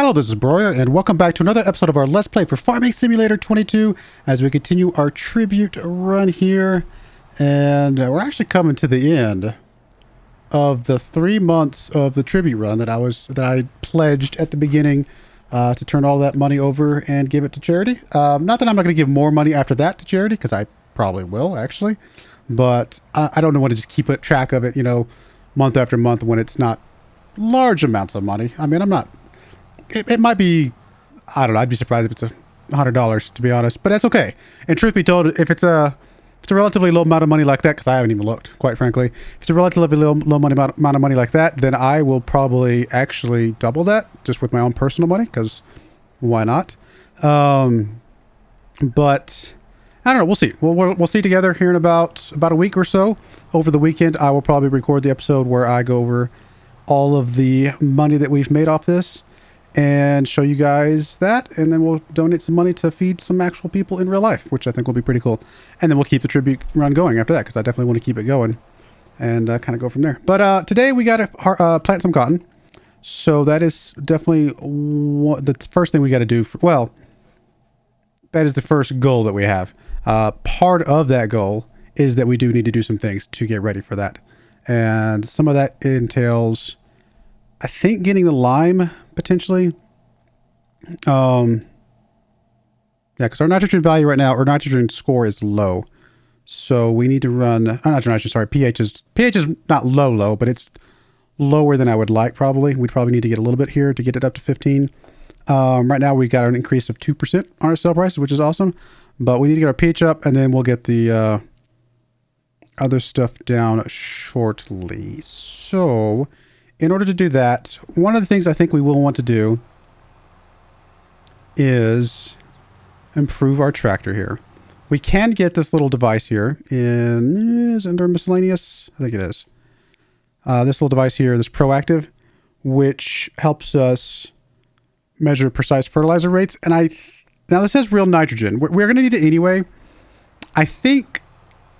Hello, this is Broyar, and welcome back to another episode of our Let's Play for Farming Simulator 22 as we continue our tribute run here. And we're actually coming to the end of the 3 months of the tribute run that I pledged at the beginning to turn all that money over and give it to charity. Not that I'm not going to give more money after that to charity, because I probably will, actually. But I don't want to just keep track of it, you know, month after month when it's not large amounts of money. I mean, I'm not... It might be, I don't know, I'd be surprised if it's $100, to be honest, but that's okay. And truth be told, if it's a relatively low amount of money like that, because I haven't even looked, quite frankly, if it's a relatively low amount of money like that, then I will probably actually double that just with my own personal money, because why not? But I don't know, we'll see. We'll see together here in about a week or so. Over the weekend, I will probably record the episode where I go over all of the money that we've made off this and show you guys that, and then we'll donate some money to feed some actual people in real life, which I think will be pretty cool. And then we'll keep the tribute run going after that, because I definitely want to keep it going and kind of go from there. But today we got to plant some cotton, so that is definitely the first thing we got to do. Well, that is the first goal that we have. Part of that goal is that we do need to do some things to get ready for that, and some of that entails, I think, getting the lime potentially. Yeah, because our nitrogen value right now, our nitrogen score is low. So we need to run, pH is not low, but it's lower than I would like probably. We'd probably need to get a little bit here to get it up to 15. Right now we got an increase of 2% on our sale prices, which is awesome. But we need to get our pH up, and then we'll get the other stuff down shortly. So in order to do that, one of the things I think we will want to do is improve our tractor here. We can get this little device here is under miscellaneous. I think it is. This little device here, this proactive, which helps us measure precise fertilizer rates. And now this says real nitrogen. We're going to need it anyway.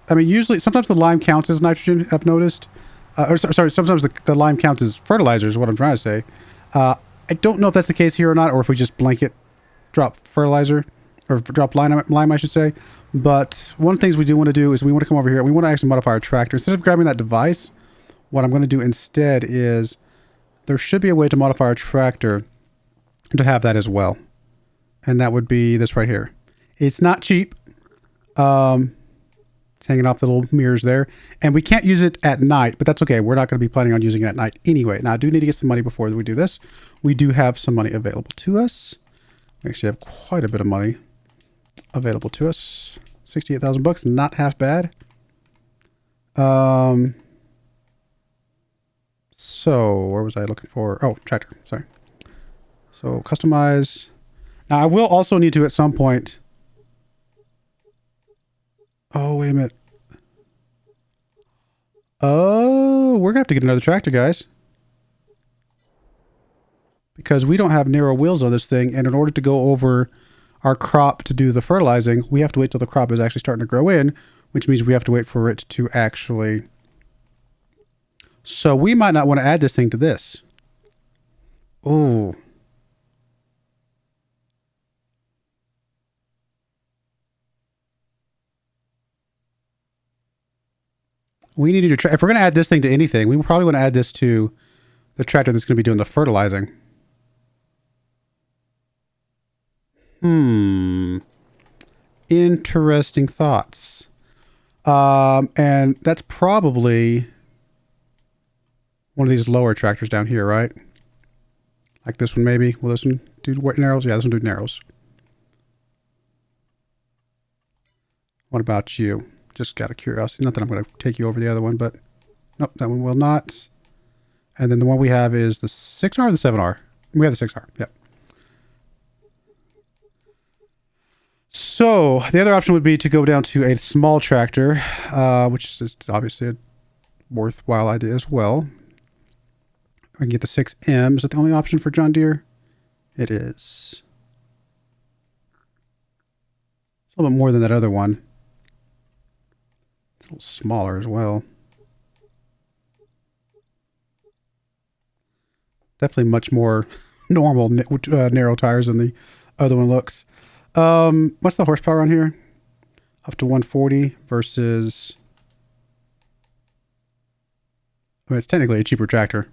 Usually, sometimes the lime counts as nitrogen, I've noticed. Sometimes the lime counts as fertilizer is what I'm trying to say. I don't know if that's the case here or not, or if we just blanket drop fertilizer, or drop lime, I should say. But one of the things we do want to do is we want to come over here. We want to actually modify our tractor. Instead of grabbing that device, what I'm going to do instead is there should be a way to modify our tractor to have that as well. And that would be this right here. It's not cheap. It's hanging off the little mirrors there. And we can't use it at night, but that's okay. We're not going to be planning on using it at night anyway. Now, I do need to get some money before we do this. We do have some money available to us. We actually have quite a bit of money available to us. 68,000 bucks, not half bad. So where was I looking for? Oh, tractor, sorry. So customize. Now I will also need to at some point. Oh, wait a minute. Oh, we're gonna have to get another tractor, guys. Because we don't have narrow wheels on this thing, and in order to go over our crop to do the fertilizing, we have to wait till the crop is actually starting to grow in, which means we have to wait for it to actually... So we might not want to add this thing to this. Oh. We need to try, if we're going to add this thing to anything, we probably want to add this to the tractor that's going to be doing the fertilizing. Interesting thoughts. And that's probably one of these lower tractors down here, right? Like this one, maybe. Will this one do narrows? Yeah, this one do narrows. What about you? Just out of curiosity. Not that I'm going to take you over the other one, but nope, that one will not. And then the one we have is the 6R or the 7R? We have the 6R, yep. So the other option would be to go down to a small tractor, which is obviously a worthwhile idea as well. I can get the 6M. Is that the only option for John Deere? It is. It's a little bit more than that other one. It's a little smaller as well. Definitely much more normal narrow tires than the other one looks. What's the horsepower on here? Up to 140 versus... I mean, it's technically a cheaper tractor.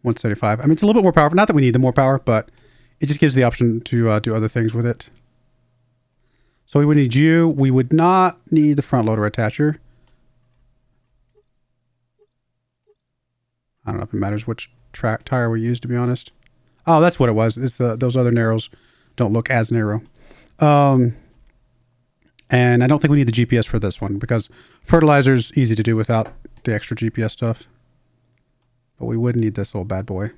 175. I mean, it's a little bit more powerful. Not that we need the more power, but it just gives the option to do other things with it. So we would need you. We would not need the front loader attacher. I don't know if it matters which tire we use, to be honest. Oh, that's what it was. It's those other narrows don't look as narrow. And I don't think we need the GPS for this one because fertilizer's easy to do without the extra GPS stuff. But we would need this little bad boy.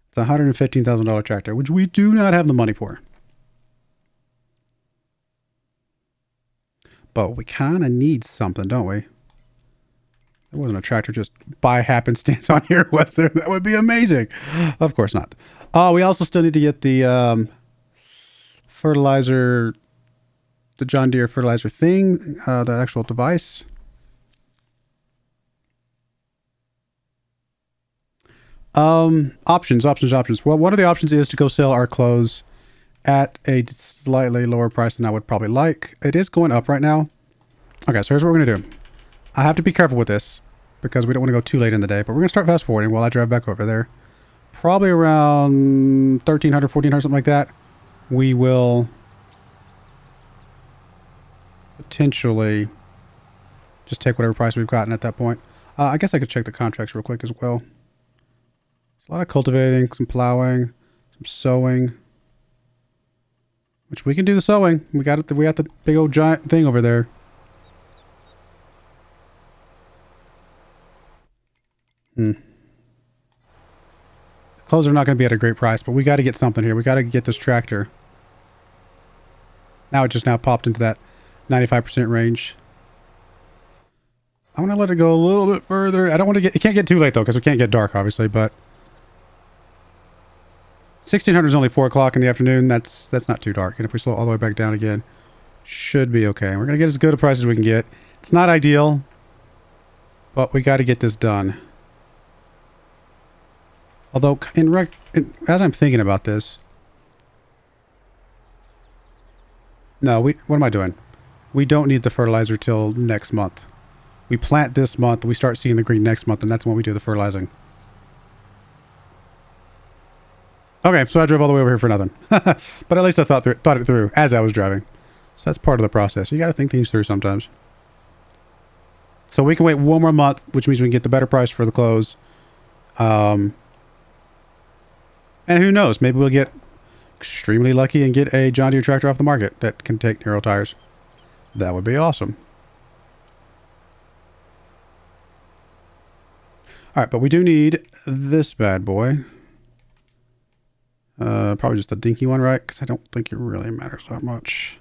It's a $115,000 tractor, which we do not have the money for. But we kind of need something, don't we? There wasn't a tractor just by happenstance on here, was there? That would be amazing. Of course not. Oh, we also still need to get the fertilizer, the John Deere fertilizer thing, the actual device. Options. Well, one of the options is to go sell our clothes at a slightly lower price than I would probably like. It is going up right now. Okay, so here's what we're going to do. I have to be careful with this because we don't want to go too late in the day, but we're going to start fast forwarding while I drive back over there. Probably around 1,300, 1,400, something like that. We will potentially just take whatever price we've gotten at that point. I guess I could check the contracts real quick as well. A lot of cultivating, some plowing, some sowing. Which we can do the sowing. We got it. We got the big old giant thing over there. Clothes are not going to be at a great price, but we got to get something here. We got to get this tractor. Now it just popped into that 95% range. I want to let it go a little bit further. I don't want to get... It can't get too late though, because it can't get dark, obviously, but... 1600 is only 4 o'clock in the afternoon. That's not too dark. And if we slow all the way back down again, should be okay. We're going to get as good a price as we can get. It's not ideal, but we got to get this done. Although, as I'm thinking about this... No, what am I doing? We don't need the fertilizer till next month. We plant this month, we start seeing the green next month, and that's when we do the fertilizing. Okay, so I drove all the way over here for nothing. But at least I thought it through as I was driving. So that's part of the process. You got to think things through sometimes. So we can wait one more month, which means we can get the better price for the clothes. And who knows? Maybe we'll get extremely lucky and get a John Deere tractor off the market that can take narrow tires. That would be awesome. All right, but we do need this bad boy. Probably just a dinky one, right? Because I don't think it really matters that much.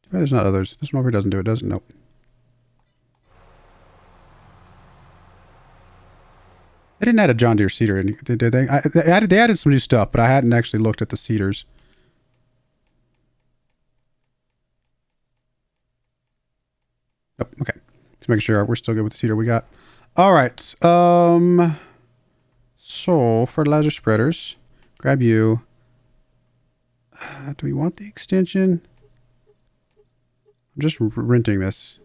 There's not others. This one over here doesn't do it, does it? Nope. They didn't add a John Deere seeder, did they? They added some new stuff, but I hadn't actually looked at the seeders. Nope. Okay. Let's make sure we're still good with the seeder we got. All right. So fertilizer spreaders. Grab you. Do we want the extension? I'm just renting this.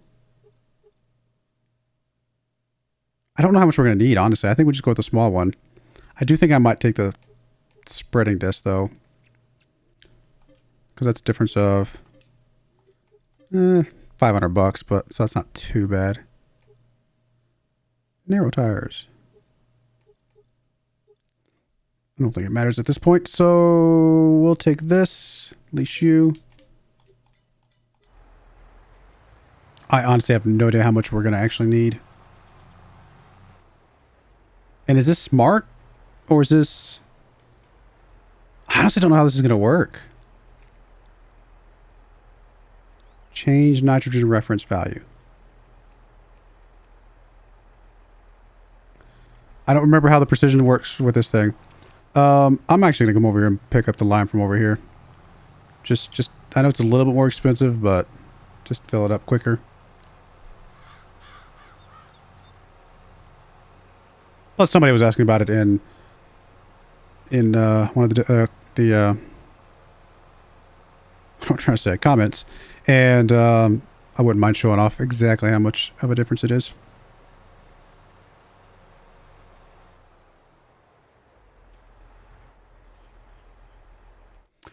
I don't know how much we're going to need, honestly. I think we'll just go with the small one. I do think I might take the spreading disc, though. Because that's a difference of $500, but so that's not too bad. Narrow tires. I don't think it matters at this point, so we'll take this. Leash you. I honestly have no idea how much we're going to actually need. And is this smart? Or is this... I honestly don't know how this is going to work. Change nitrogen reference value. I don't remember how the precision works with this thing. I'm actually going to come over here and pick up the lime from over here. Just I know it's a little bit more expensive, but just fill it up quicker. Plus, somebody was asking about it in one of I'm trying to say comments, and I wouldn't mind showing off exactly how much of a difference it is.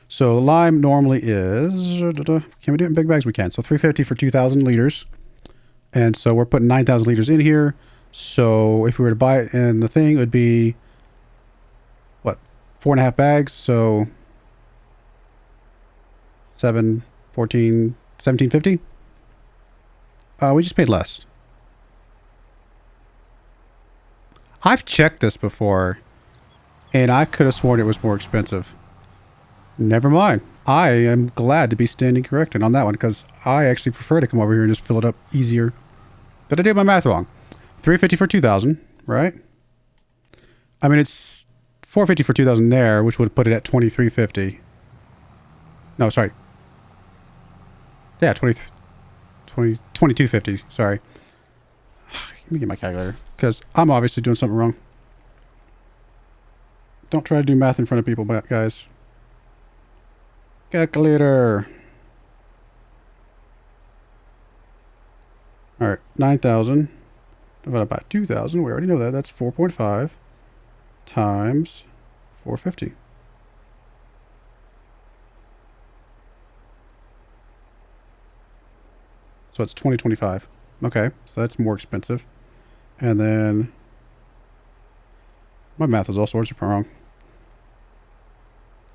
So lime normally is, can we do it in big bags? We can. So 350 for 2,000 liters. And so we're putting 9,000 liters in here. So if we were to buy it in the thing, it would be, what, 4.5 bags? So 1750. We just paid less. I've checked this before, and I could have sworn it was more expensive. Never mind. I am glad to be standing corrected on that one, because I actually prefer to come over here and just fill it up easier. Did I do my math wrong? 350 for 2,000, right? I mean, it's 450 for 2,000 there, which would put it at 2350. No, sorry. Yeah, 2250. Sorry. Let me get my calculator, because I'm obviously doing something wrong. Don't try to do math in front of people, guys. Calculator. All right, 9,000 divided by 2,000. We already know that. That's 4.5 times 450. So it's 2025. Okay, so that's more expensive. And then my math is all sorts of wrong.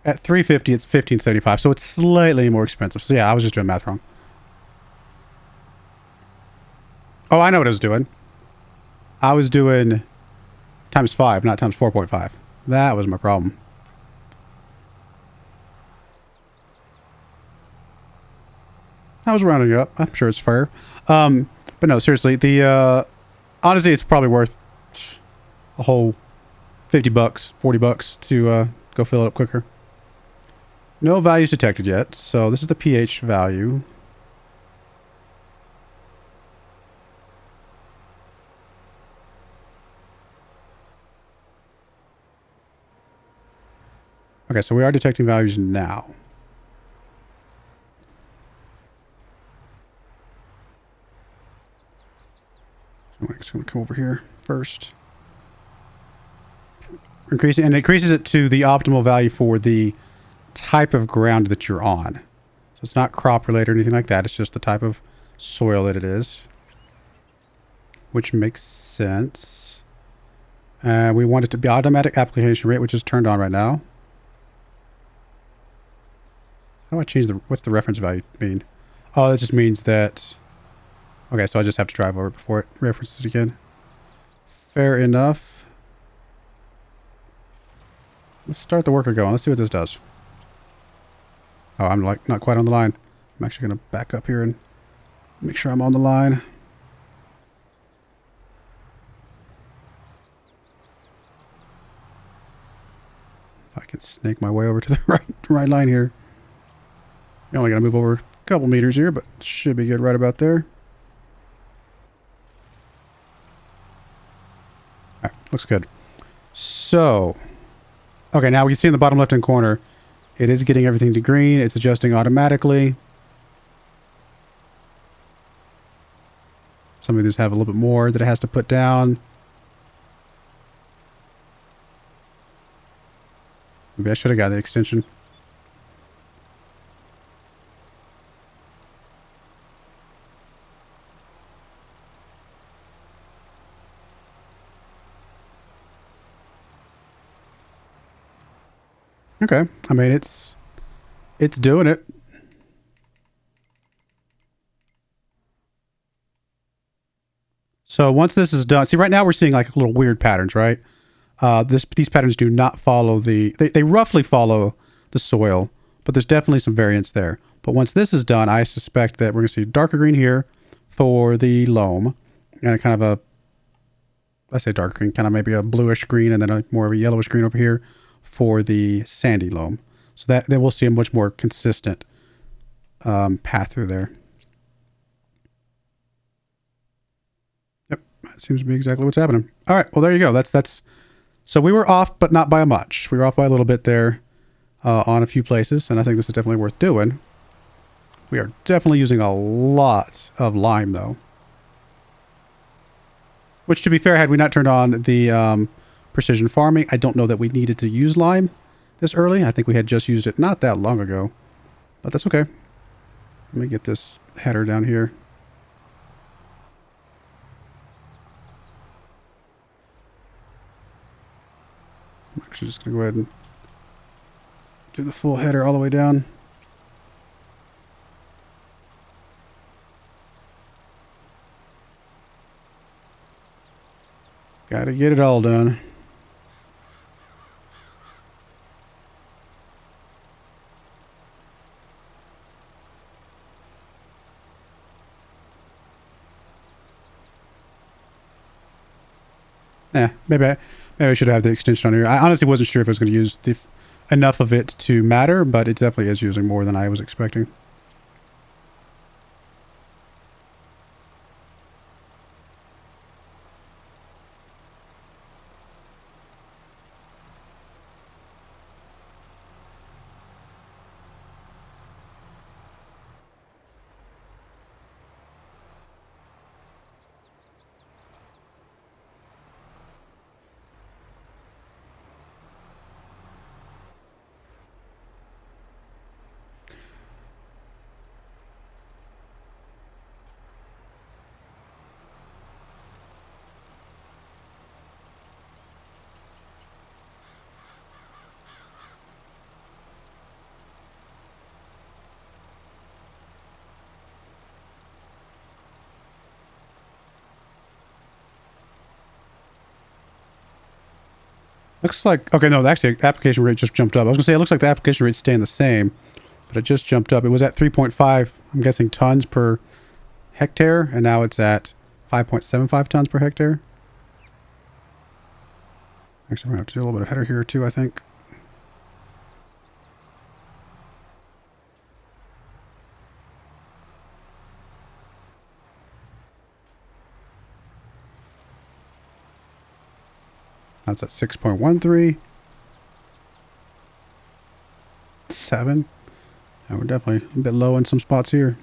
At 350, it's 1575, so it's slightly more expensive. So yeah, I was just doing math wrong. Oh, I know what I was doing. I was doing times 5, not times 4.5. That was my problem. I was rounding up. I'm sure it's fair. But no, seriously, the honestly, it's probably worth a whole $50, $40 to go fill it up quicker. No values detected yet, so this is the pH value. Okay, so we are detecting values now. I'm just going to come over here first. Increasing, and it increases it to the optimal value for the type of ground that you're on. So it's not crop related or anything like that. It's just the type of soil that it is, which makes sense. We want it to be automatic application rate, which is turned on right now. How do I change what's the reference value mean? Oh, that just means that, okay, so I just have to drive over it before it references again. Fair enough. Let's start the worker going. Let's see what this does. Oh, I'm like not quite on the line. I'm actually going to back up here and make sure I'm on the line. If I can snake my way over to the right line here. You're only going to move over a couple meters here, but should be good right about there. All right, looks good. So, okay, now we can see in the bottom left-hand corner, it is getting everything to green. It's adjusting automatically. Some of these have a little bit more that it has to put down. Maybe I should have got the extension. Okay. I mean, it's doing it. So once this is done, see right now we're seeing like little weird patterns, right? These patterns do not follow they roughly follow the soil, but there's definitely some variance there. But once this is done, I suspect that we're going to see darker green here for the loam, and a kind of I say dark green, kind of maybe a bluish green, and then a more of a yellowish green over here for the sandy loam. So that then we'll see a much more consistent path through there. Yep. That seems to be exactly what's happening. All right. Well, there you go. That's. So we were off, but not by much. We were off by a little bit there on a few places, and I think this is definitely worth doing. We are definitely using a lot of lime, though. Which, to be fair, had we not turned on the precision farming, I don't know that we needed to use lime this early. I think we had just used it not that long ago. But that's okay. Let me get this header down here. I'm actually just going to go ahead and do the full header all the way down. Gotta get it all done. Maybe I should have the extension on here. I honestly wasn't sure if I was going to use enough of it to matter, but it definitely is using more than I was expecting. Looks like, okay, no, actually, the application rate just jumped up. I was going to say, it looks like the application rate's staying the same, but it just jumped up. It was at 3.5, I'm guessing, tons per hectare, and now it's at 5.75 tons per hectare. Actually, we're going to have to do a little bit of header here, too, I think. That's at 6.13. 7. And we're definitely a bit low in some spots here.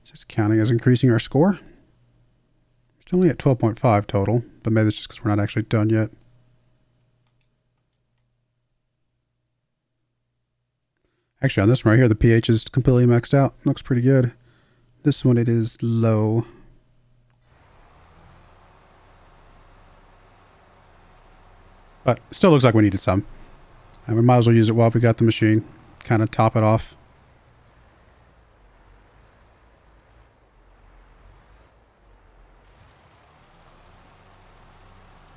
Just counting as increasing our score. It's only at 12.5 total, but maybe that's just because we're not actually done yet. Actually, on this one right here, the pH is completely maxed out. Looks pretty good. This one, it is low. But still looks like we needed some. And we might as well use it while we got the machine. Kind of top it off.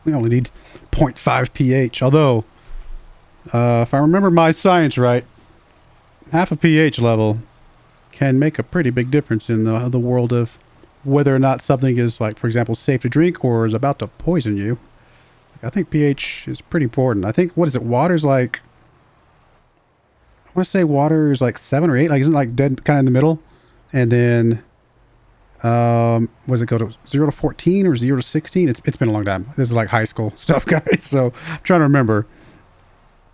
We only need 0.5 pH. Although, if I remember my science right, half a pH level can make a pretty big difference in the world of whether or not something is, like, for example, safe to drink or is about to poison you. I think pH is pretty important. I think, what is it? Water's like, I want to say water is like 7 or 8. Like, isn't it like dead kind of in the middle? And then, what does it go to? 0 to 14 or 0 to 16? It's been a long time. This is like high school stuff, guys. So I'm trying to remember.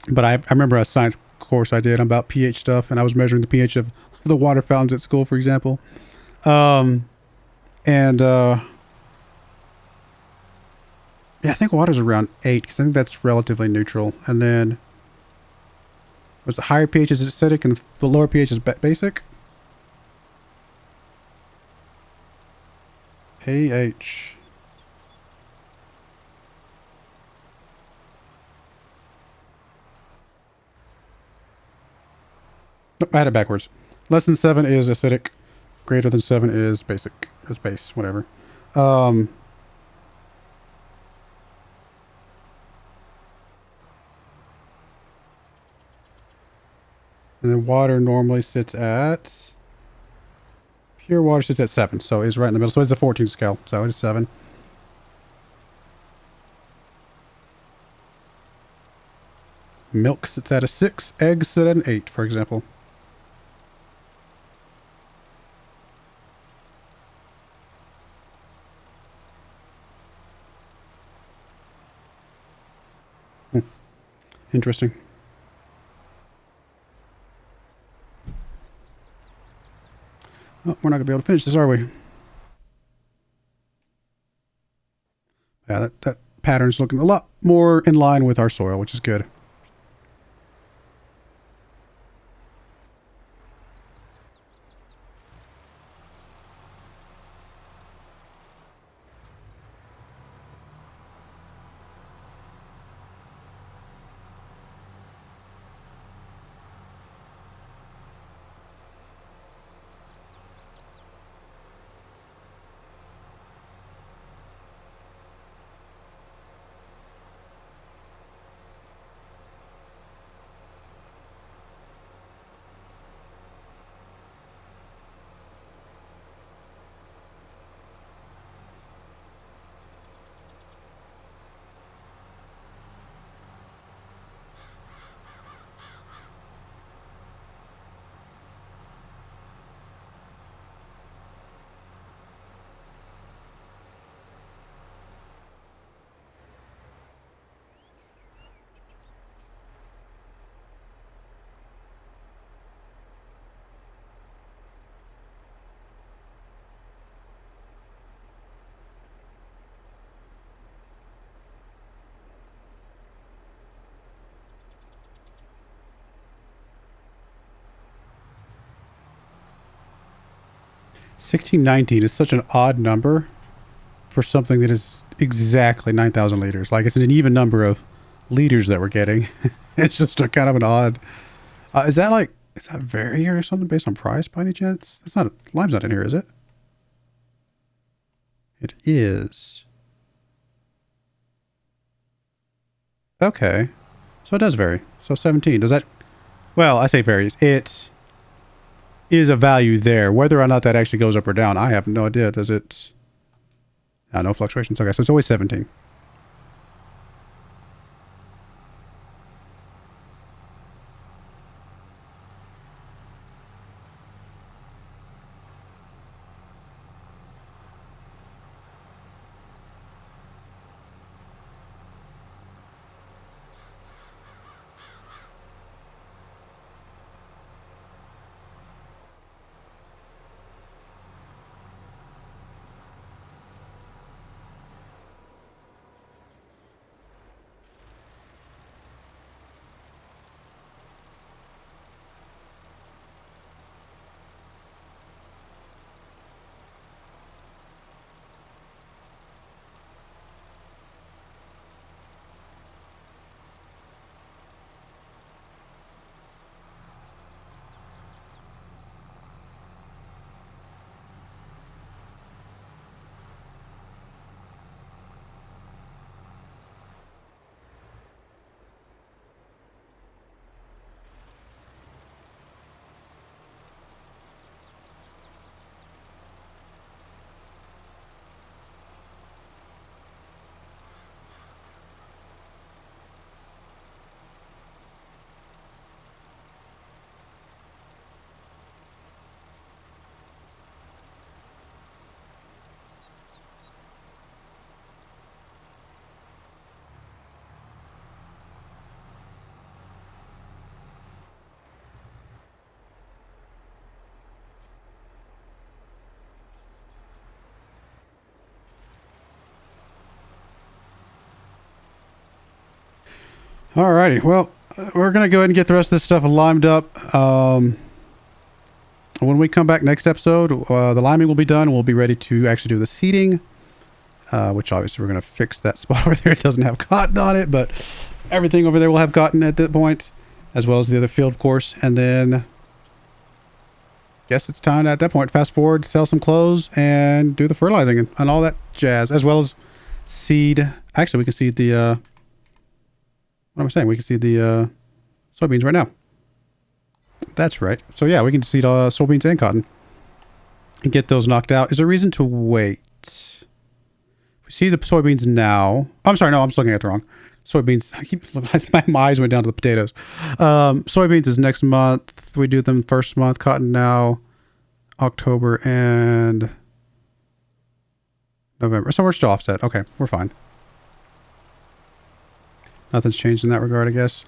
But I remember a science course I did about pH stuff, and I was measuring the pH of the water fountains at school, for example. Yeah, I think water's around 8 because I think that's relatively neutral. And then, was the higher pH is acidic and the lower pH is basic? pH. Nope, I had it backwards. Less than 7 is acidic. Greater than 7 is basic. Is base, whatever. And then water normally sits at... Pure water sits at 7, so it's right in the middle. So it's a 14 scale, so it's 7. Milk sits at a 6. Eggs sit at an 8, for example. Interesting. Oh, we're not going to be able to finish this, are we? Yeah, that pattern's looking a lot more in line with our soil, which is good. $16.19 is such an odd number for something that is exactly 9,000 liters. Like, it's an even number of liters that we're getting. It's just a kind of an odd... is that vary or something based on price by any chance? It's not... Lime's not in here, is it? It is. Okay. So it does vary. So 17. Does that... Well, I say varies. It is a value there. Whether or not that actually goes up or down, I have no idea. Does it... no fluctuations. Okay, so it's always 17. Alrighty, well, we're going to go ahead and get the rest of this stuff limed up. When we come back next episode, the liming will be done. We'll be ready to actually do the seeding, which obviously we're going to fix that spot over there. It doesn't have cotton on it, but everything over there will have cotton at that point, as well as the other field, of course. And then, guess it's time to, at that point, fast forward, sell some clothes, and do the fertilizing and all that jazz, as well as seed. Actually, we can seed the... what am I saying? We can see the soybeans right now. That's right. So yeah, we can seed soybeans and cotton and get those knocked out. Is there a reason to wait? We see the soybeans now. I'm sorry, no, I'm just looking at the wrong. Soybeans. My eyes went down to the potatoes. Soybeans is next month. We do them first month. Cotton now, October and November. So we're still offset. Okay, we're fine. Nothing's changed in that regard, I guess.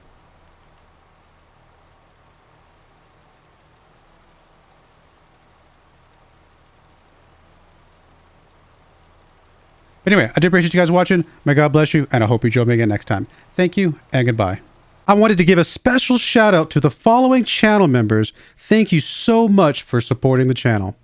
Anyway, I do appreciate you guys watching. May God bless you, and I hope you join me again next time. Thank you, and goodbye. I wanted to give a special shout out to the following channel members. Thank you so much for supporting the channel.